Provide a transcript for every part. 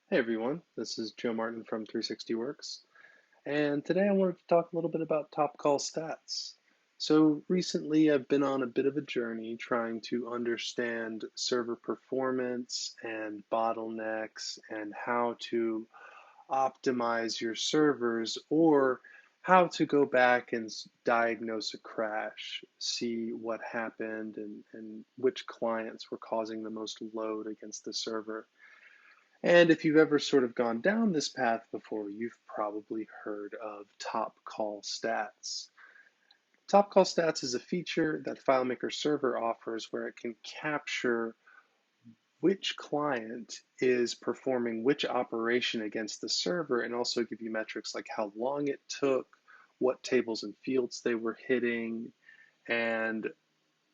Hey everyone, this is Joe Martin from 360 Works, and today I wanted to talk a little bit about top call stats. So recently I've been on a bit of a journey trying to understand server performance and bottlenecks and how to optimize your servers or how to go back and diagnose a crash, see what happened and which clients were causing the most load against the server. And if you've ever sort of gone down this path before, you've probably heard of top call stats. Top call stats is a feature that FileMaker Server offers where it can capture which client is performing which operation against the server and also give you metrics like how long it took, what tables and fields they were hitting, and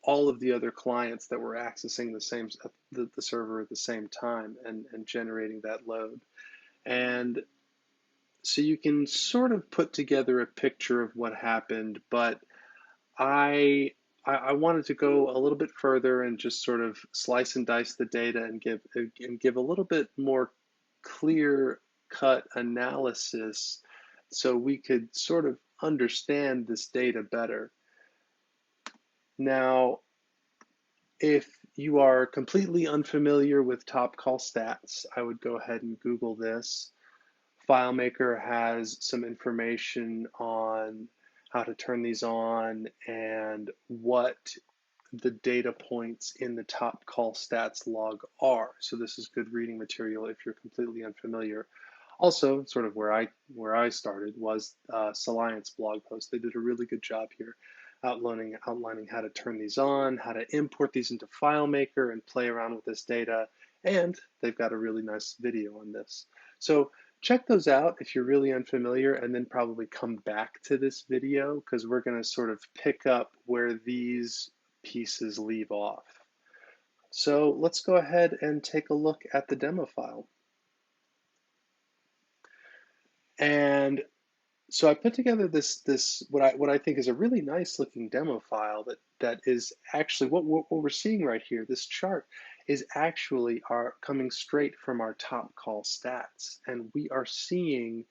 all of the other clients that were accessing the server at the same time and generating that load. And so you can sort of put together a picture of what happened, but I I wanted to go a little bit further and just sort of slice and dice the data and give a little bit more clear cut analysis so we could sort of understand this data better. Now, if you are completely unfamiliar with top call stats, I would go ahead and Google this. FileMaker has some information on how to turn these on and what the data points in the top call stats log are. So this is good reading material if you're completely unfamiliar. Also, sort of where I started was Soliant's blog post. They did a really good job here outlining how to turn these on, how to import these into FileMaker and play around with this data. And they've got a really nice video on this. So check those out if you're really unfamiliar, and then probably come back to this video because we're going to sort of pick up where these pieces leave off. So let's go ahead and take a look at the demo file. And so I put together this what I think is a really nice looking demo file that is actually what we're seeing right here. This chart is actually our coming straight from our top call stats, and we are seeing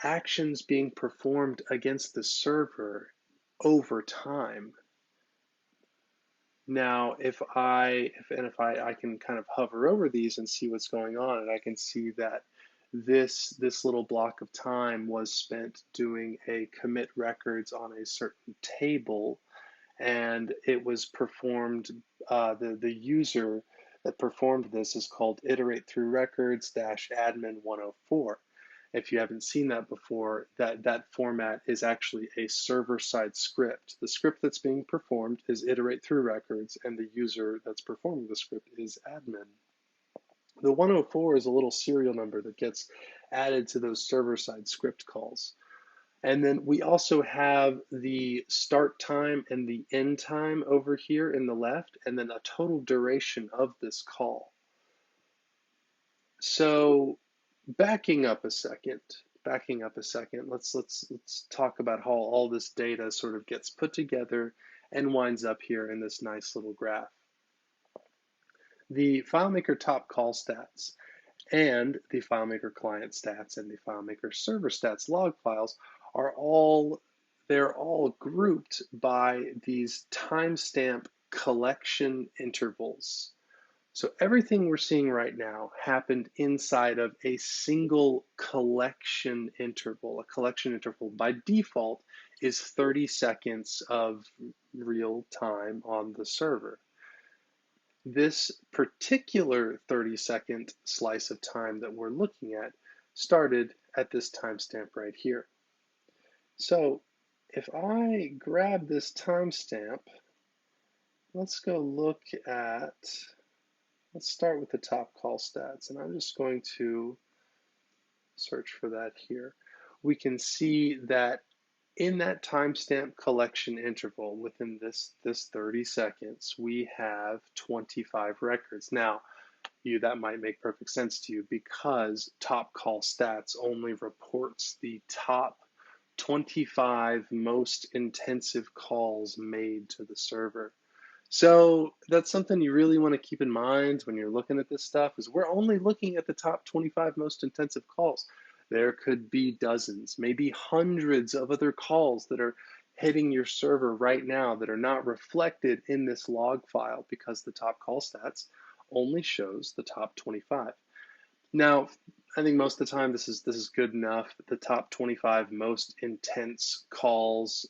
actions being performed against the server over time. Now, if I can kind of hover over these and see what's going on, and I can see that this little block of time was spent doing a commit records on a certain table, and it was performed. The user that performed this is called iterate through records dash admin 104. If you haven't seen that before, that format is actually a server-side script. The script that's being performed is iterate through records, and the user that's performing the script is admin. The 104 is a little serial number that gets added to those server-side script calls. And then we also have the start time and the end time over here in the left, and then a total duration of this call. So backing up a second, let's talk about how all this data sort of gets put together and winds up here in this nice little graph. The FileMaker top call stats and the FileMaker client stats and the FileMaker server stats log files are they're all grouped by these timestamp collection intervals. So everything we're seeing right now happened inside of a single collection interval. A collection interval by default is 30 seconds of real time on the server. This particular 30-second slice of time that we're looking at started at this timestamp right here. So if I grab this timestamp, let's start with the top call stats, and I'm just going to search for that here. We can see that in that timestamp collection interval within this 30 seconds, we have 25 records. Now, that might make perfect sense to you because top call stats only reports the top 25 most intensive calls made to the server. So that's something you really want to keep in mind when you're looking at this stuff is we're only looking at the top 25 most intensive calls. There could be dozens, maybe hundreds of other calls that are hitting your server right now that are not reflected in this log file because the top call stats only shows the top 25. Now, I think most of the time this is good enough. The top 25 most intense calls,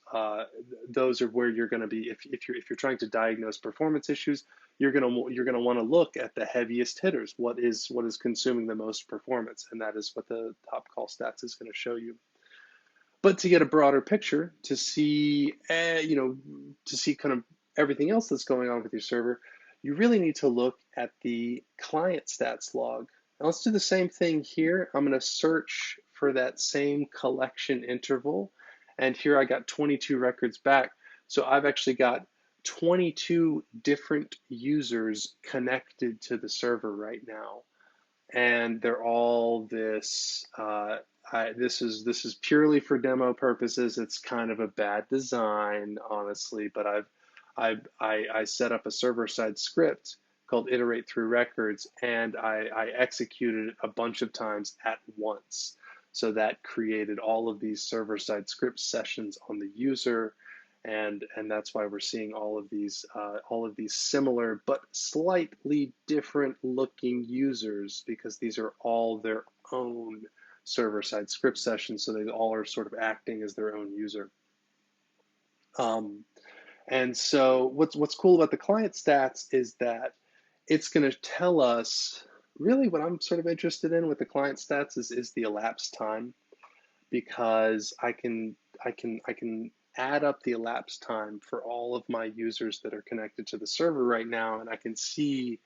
those are where you're going to be. If you're trying to diagnose performance issues, you're gonna want to look at the heaviest hitters. What is consuming the most performance, and that is what the top call stats is going to show you. But to get a broader picture, to see kind of everything else that's going on with your server, you really need to look at the client stats log. Now let's do the same thing here. I'm going to search for that same collection interval. And here I got 22 records back. So I've actually got 22 different users connected to the server right now, and they're all this. This is purely for demo purposes. It's kind of a bad design, honestly, but I set up a server-side script called iterate through records, and I executed it a bunch of times at once. So that created all of these server-side script sessions on the user, and that's why we're seeing all of these similar but slightly different looking users, because these are all their own server-side script sessions, so they all are sort of acting as their own user. And so what's cool about the client stats is that it's going to tell us really what I'm sort of interested in with the client stats is the elapsed time, because I can add up the elapsed time for all of my users that are connected to the server right now, and I can see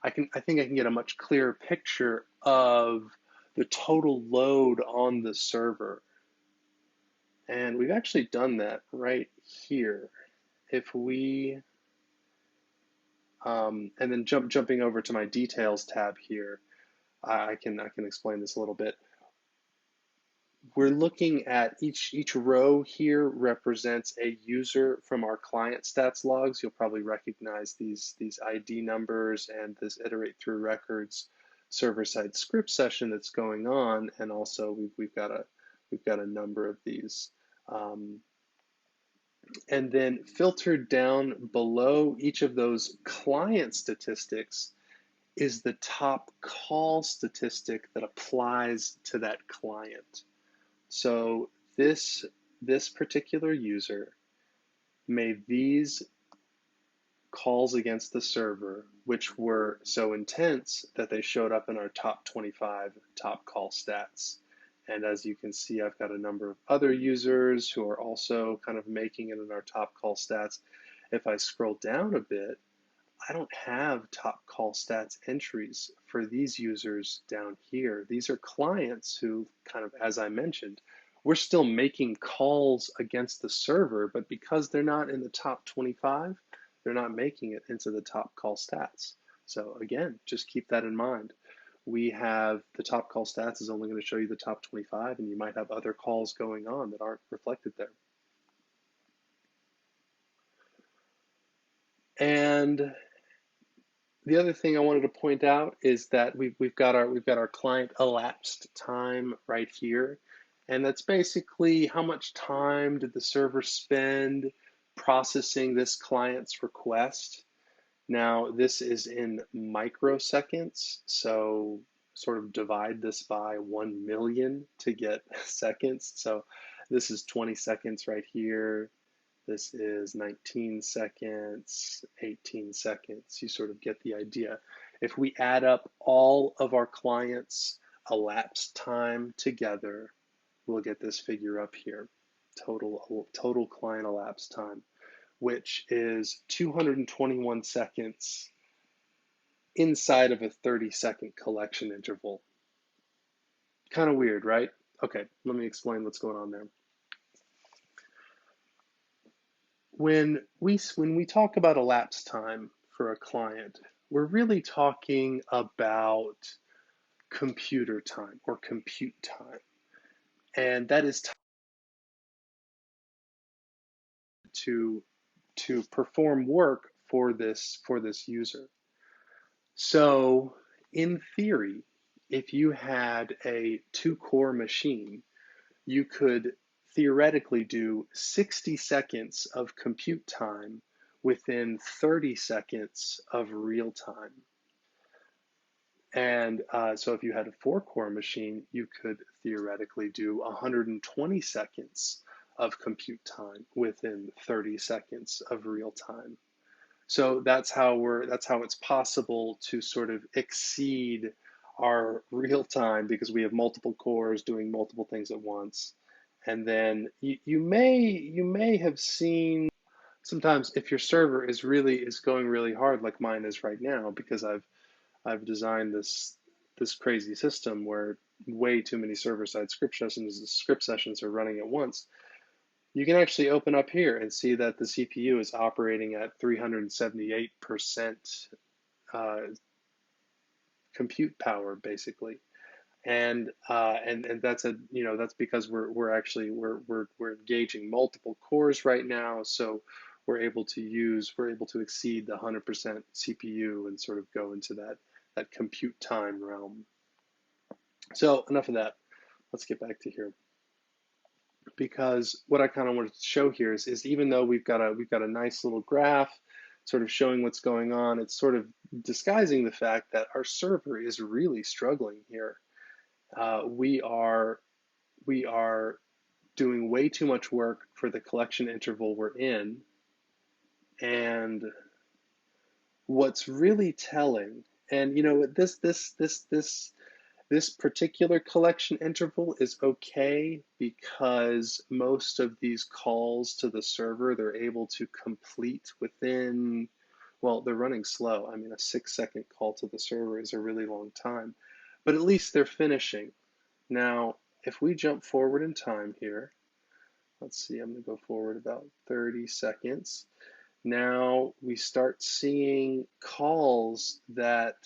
I think I can get a much clearer picture of the total load on the server. And we've actually done that right here. If we and then jumping over to my details tab here, I can explain this a little bit. We're looking at each row here represents a user from our client stats logs. You'll probably recognize these ID numbers and this iterate through records server-side script session that's going on, and also we've got a number of these. And then filtered down below each of those client statistics is the top call statistic that applies to that client. So this particular user made these calls against the server, which were so intense that they showed up in our top 25 top call stats. And as you can see, I've got a number of other users who are also kind of making it in our top call stats. If I scroll down a bit, I don't have top call stats entries for these users down here. These are clients who kind of, as I mentioned, we're still making calls against the server, but because they're not in the top 25, they're not making it into the top call stats. So again, just keep that in mind. We have the top call stats is only going to show you the top 25, and you might have other calls going on that aren't reflected there. And the other thing I wanted to point out is that we've got our client elapsed time right here, and that's basically how much time did the server spend processing this client's request. Now this is in microseconds, so sort of divide this by 1 million to get seconds. So this is 20 seconds right here. This is 19 seconds, 18 seconds. You sort of get the idea. If we add up all of our clients' elapsed time together, we'll get this figure up here, total client elapsed time, which is 221 seconds inside of a 30-second collection interval. Kind of weird, right? Okay, let me explain what's going on there. When we talk about elapsed time for a client, we're really talking about computer time or compute time. And that is to perform work for this user. So in theory, if you had a 2-core machine, you could theoretically do 60 seconds of compute time within 30 seconds of real time. And so if you had a 4-core machine, you could theoretically do 120 seconds of compute time within 30 seconds of real time. So that's how it's possible to sort of exceed our real time because we have multiple cores doing multiple things at once. And then you may have seen sometimes if your server is going really hard like mine is right now because I've designed this crazy system where way too many server-side script sessions are running at once. You can actually open up here and see that the CPU is operating at 378% uh, compute power, basically, and that's that's because we're engaging multiple cores right now, so we're able to exceed the 100% CPU and sort of go into that compute time realm. So enough of that. Let's get back to here. Because what I kind of wanted to show here is even though we've got a nice little graph sort of showing what's going on, it's sort of disguising the fact that our server is really struggling here. We are doing way too much work for the collection interval we're in, and what's really telling, and this particular collection interval is okay because most of these calls to the server, they're able to complete within, well, they're running slow. I mean, a 6-second call to the server is a really long time, but at least they're finishing. Now, if we jump forward in time here, let's see, I'm going to go forward about 30 seconds. Now we start seeing calls that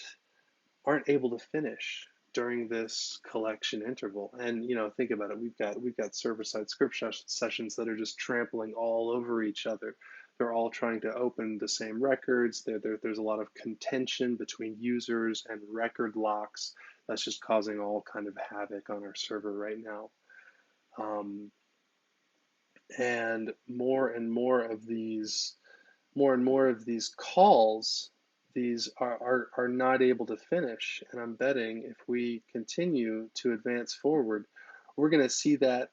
aren't able to finish during this collection interval. And think about it. We've got server-side script sessions that are just trampling all over each other. They're all trying to open the same records. There's a lot of contention between users and record locks. That's just causing all kind of havoc on our server right now. And more and more of these calls, these are not able to finish. And I'm betting if we continue to advance forward, we're going to see that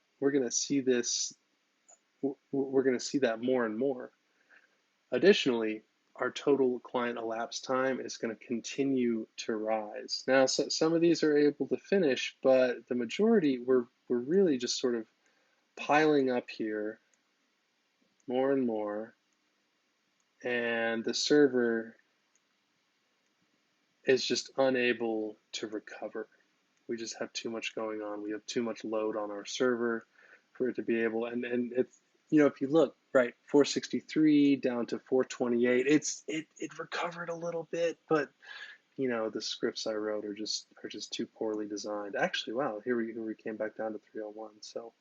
more and more. Additionally, our total client elapsed time is going to continue to rise. Now, some of these are able to finish, but the majority we're really just sort of piling up here more and more, and the server is just unable to recover. We just have too much going on. We have too much load on our server for it to be able, and it's, if you look, right, 463 down to 428, it recovered a little bit, but the scripts I wrote are just too poorly designed. Actually, wow, here we came back down to 301. So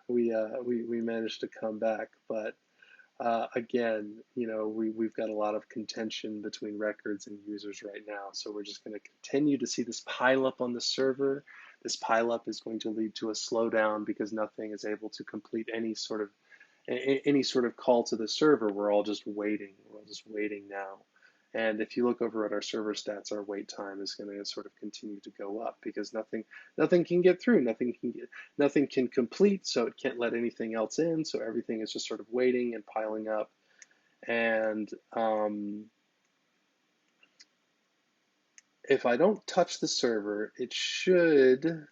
we managed to come back, but again, we've got a lot of contention between records and users right now. So we're just going to continue to see this pile up on the server. This pile up is going to lead to a slowdown because nothing is able to complete any sort of call to the server. We're all just waiting. We're all just waiting now. And if you look over at our server stats, our wait time is going to sort of continue to go up because nothing can get through, nothing can complete, so it can't let anything else in. So everything is just sort of waiting and piling up. And if I don't touch the server, it should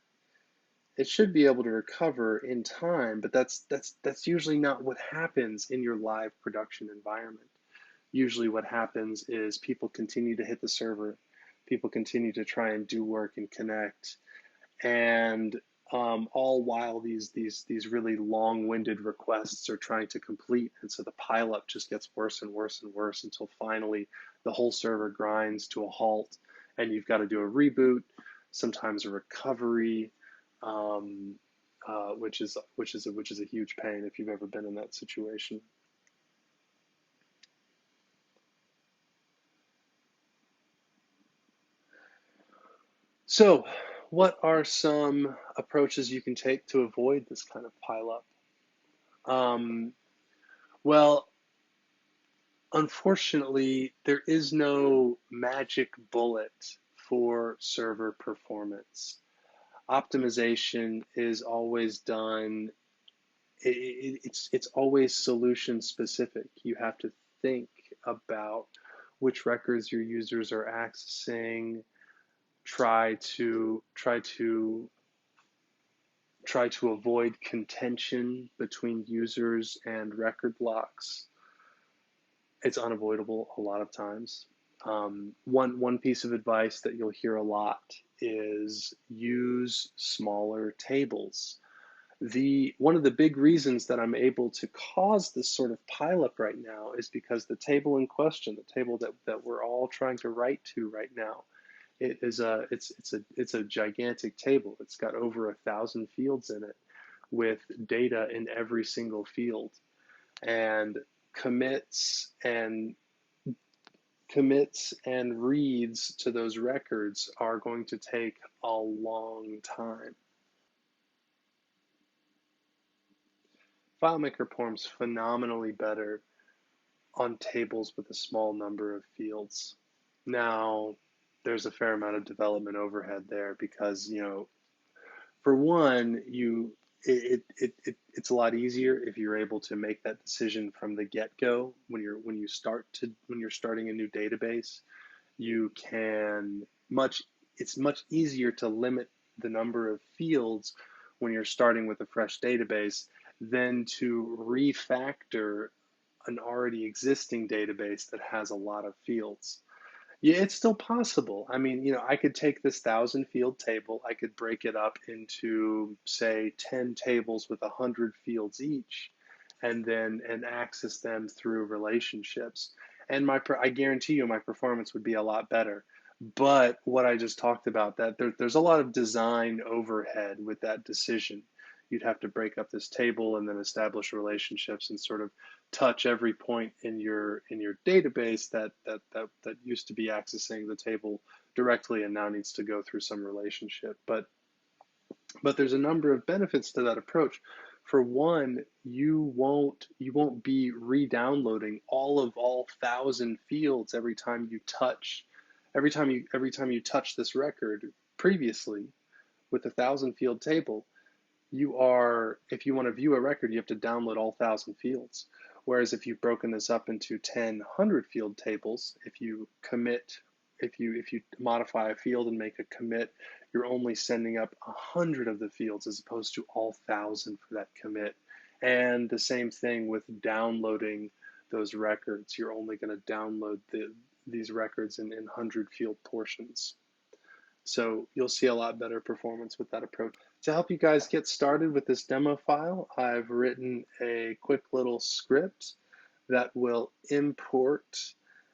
be able to recover in time, but that's usually not what happens in your live production environment. Usually what happens is people continue to hit the server, people continue to try and do work and connect, and all while these really long-winded requests are trying to complete, and so the pileup just gets worse and worse and worse until finally the whole server grinds to a halt, and you've got to do a reboot, sometimes a recovery, which is a huge pain if you've ever been in that situation. So, what are some approaches you can take to avoid this kind of pileup? Um, well, unfortunately, there is no magic bullet for server performance. Optimization is always done, it's always solution specific. You have to think about which records your users are accessing, try to avoid contention between users and record blocks. It's unavoidable a lot of times. One piece of advice that you'll hear a lot is use smaller tables. The one of the big reasons that I'm able to cause this sort of pileup right now is because the table in question, the table that we're all trying to write to right now, it's a gigantic table. It's got over 1,000 fields in it with data in every single field, and commits and commits and reads to those records are going to take a long time. FileMaker performs phenomenally better on tables with a small number of fields. Now, there's a fair amount of development overhead there because, for one, it's a lot easier if you're able to make that decision from the get-go when you're starting a new database. You can much It's much easier to limit the number of fields when you're starting with a fresh database than to refactor an already existing database that has a lot of fields. Yeah, it's still possible. I mean, I could take this 1,000 field table, I could break it up into, say, 10 tables with 100 fields each, and access them through relationships. And I guarantee you my performance would be a lot better. But what I just talked about, that there's a lot of design overhead with that decision. You'd have to break up this table and then establish relationships and sort of touch every point in your database that used to be accessing the table directly and now needs to go through some relationship. But there's a number of benefits to that approach. For one, you won't be re-downloading all 1,000 fields every time you touch this record previously with a 1,000 field table. If you want to view a record, you have to download all 1,000 fields. Whereas if you've broken this up into 10 100 field tables, if you modify a field and make a commit, you're only sending up 100 of the fields as opposed to all 1,000 for that commit. And the same thing with downloading those records. You're only going to download these records in 100 field portions. So you'll see a lot better performance with that approach. To help you guys get started with this demo file, I've written a quick little script that will import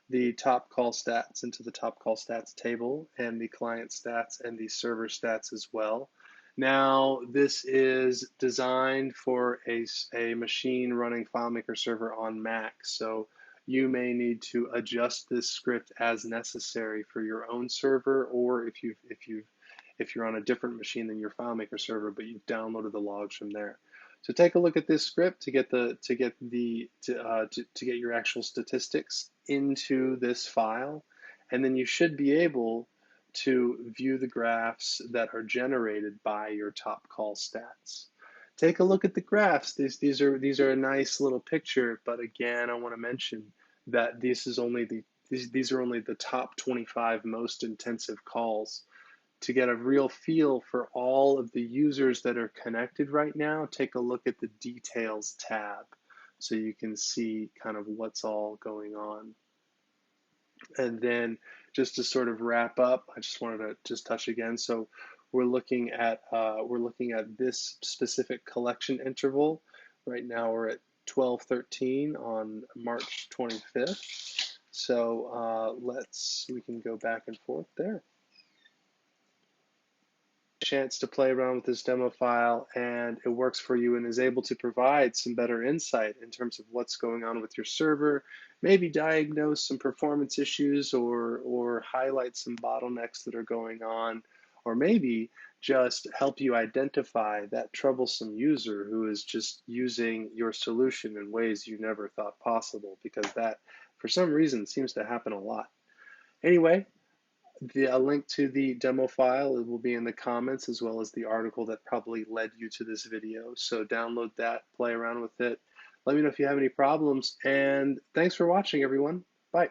the top call stats into the top call stats table and the client stats and the server stats as well. Now, this is designed for a machine running FileMaker server on Mac, so you may need to adjust this script as necessary for your own server, or if you're on a different machine than your FileMaker server, but you've downloaded the logs from there. So take a look at this script to get your actual statistics into this file, and then you should be able to view the graphs that are generated by your top call stats. Take a look at the graphs. These are a nice little picture, but again, I want to mention that these are only the top 25 most intensive calls. To get a real feel for all of the users that are connected right now, take a look at the details tab so you can see kind of what's all going on. And then just to sort of wrap up, I just wanted to just touch again. So we're looking at this specific collection interval. Right now we're at 12:13 on March 25th. So we can go back and forth there. Chance to play around with this demo file and it works for you and is able to provide some better insight in terms of what's going on with your server, maybe diagnose some performance issues or highlight some bottlenecks that are going on, or maybe just help you identify that troublesome user who is just using your solution in ways you never thought possible, because that, for some reason, seems to happen a lot. Anyway, a link to the demo file will be in the comments, as well as the article that probably led you to this video. So download that, play around with it. Let me know if you have any problems, and thanks for watching, everyone. Bye.